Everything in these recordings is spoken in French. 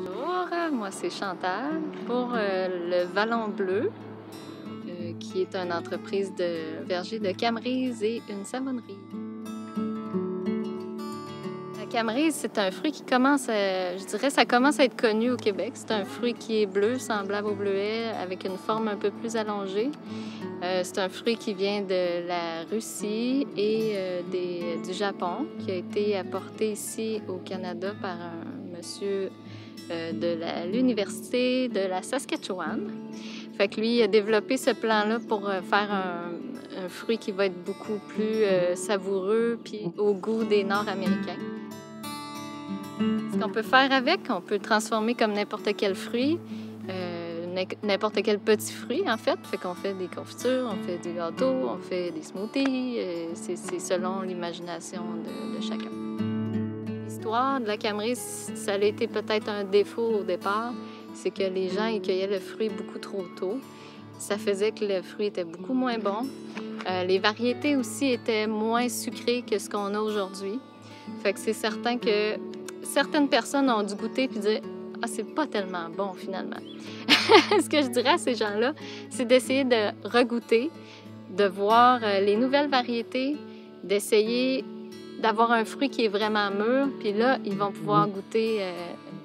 Bonjour, moi c'est Chantal pour le Vallon Bleu, qui est une entreprise de verger de Camerise et une savonnerie. La Camerise, c'est un fruit qui commence, je dirais, ça commence à être connu au Québec. C'est un fruit qui est bleu, semblable au bleuet, avec une forme un peu plus allongée. C'est un fruit qui vient de la Russie et du Japon, qui a été apporté ici au Canada par un monsieur de l'Université de la Saskatchewan. Fait que lui, il a développé ce plan-là pour faire un fruit qui va être beaucoup plus savoureux puis au goût des Nord-Américains. Ce qu'on peut faire avec, on peut le transformer comme n'importe quel fruit, n'importe quel petit fruit en fait. Fait qu'on fait des confitures, on fait des gâteaux, on fait des smoothies. C'est selon l'imagination de chacun. L'histoire de la Camerise, ça a été peut-être un défaut au départ, c'est que les gens ils cueillaient le fruit beaucoup trop tôt. Ça faisait que le fruit était beaucoup moins bon. Les variétés aussi étaient moins sucrées que ce qu'on a aujourd'hui. Fait que c'est certain que certaines personnes ont dû goûter puis dire « Ah, c'est pas tellement bon finalement ». Ce que je dirais à ces gens-là, c'est d'essayer de regoûter, de voir les nouvelles variétés, d'essayer d'avoir un fruit qui est vraiment mûr, puis là, ils vont pouvoir goûter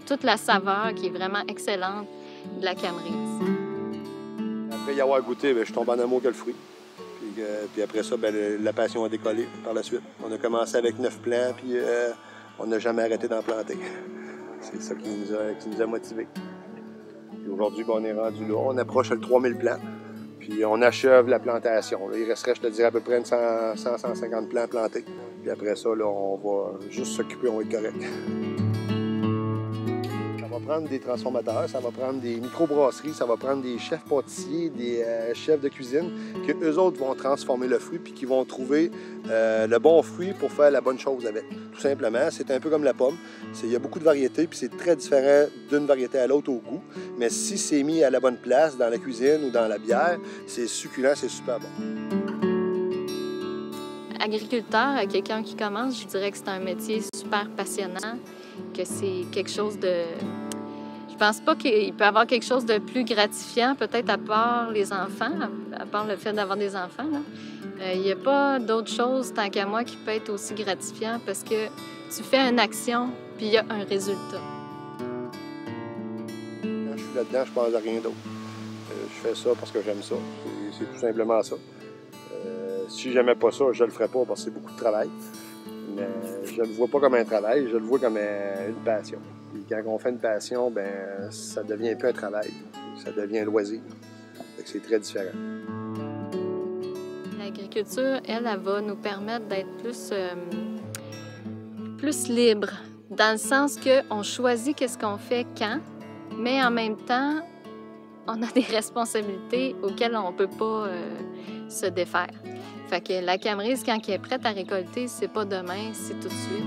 toute la saveur qui est vraiment excellente de la Camerise. Après y avoir goûté, je tombe en amour avec le fruit. Puis après ça, la passion a décollé par la suite. On a commencé avec 9 plants, puis on n'a jamais arrêté d'en planter. C'est ça qui nous a motivés. Aujourd'hui, on est rendu là. On approche le 3000 plants, puis on achève la plantation. Là, il resterait, je te dirais, à peu près 100-150 plants plantés. Puis après ça, là, on va juste s'occuper, on va être correct. Ça va prendre des transformateurs, ça va prendre des microbrasseries, ça va prendre des chefs pâtissiers, des chefs de cuisine, que eux autres vont transformer le fruit puis qui vont trouver le bon fruit pour faire la bonne chose avec. Tout simplement, c'est un peu comme la pomme. Il y a beaucoup de variétés puis c'est très différent d'une variété à l'autre au goût. Mais si c'est mis à la bonne place dans la cuisine ou dans la bière, c'est succulent, c'est super bon. Agriculteur, quelqu'un qui commence, je dirais que c'est un métier super passionnant, que c'est quelque chose de... Je pense pas qu'il peut y avoir quelque chose de plus gratifiant, peut-être à part les enfants, à part le fait d'avoir des enfants. Il n'y a pas d'autre chose, tant qu'à moi, qui peut être aussi gratifiant parce que tu fais une action, puis il y a un résultat. Quand je suis là-dedans, je pense à rien d'autre. Je fais ça parce que j'aime ça. C'est tout simplement ça. Si j'aimais pas ça, je le ferais pas parce que c'est beaucoup de travail. Mais je le vois pas comme un travail, je le vois comme une passion. Et quand on fait une passion, ça devient plus un travail, ça devient un loisir. C'est très différent. L'agriculture, elle va nous permettre d'être plus libre, dans le sens qu'on choisit qu'est-ce qu'on fait quand, mais en même temps, on a des responsabilités auxquelles on ne peut pas se défaire. Fait que la Camerise, quand elle est prête à récolter, c'est pas demain, c'est tout de suite.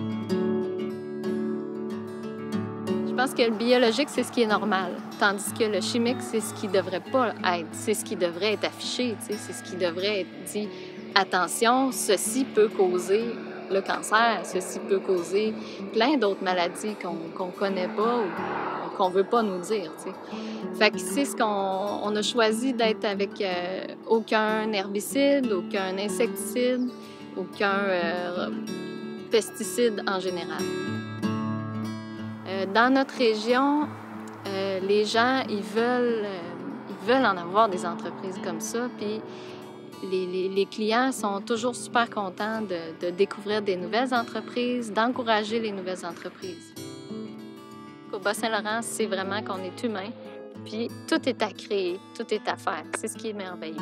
Je pense que le biologique, c'est ce qui est normal, tandis que le chimique, c'est ce qui devrait pas être, c'est ce qui devrait être affiché, c'est ce qui devrait être dit. Attention, ceci peut causer le cancer, ceci peut causer plein d'autres maladies qu'on connaît pas ou qu'on veut pas nous dire. T'sais. Fait que c'est ce qu'on a choisi d'être avec aucun herbicide, aucun insecticide, aucun pesticide en général. Dans notre région, les gens, ils veulent en avoir des entreprises comme ça, puis les clients sont toujours super contents de découvrir des nouvelles entreprises, d'encourager les nouvelles entreprises. Au Bas-Saint-Laurent, c'est vraiment qu'on est humain, puis tout est à créer, tout est à faire. C'est ce qui est merveilleux.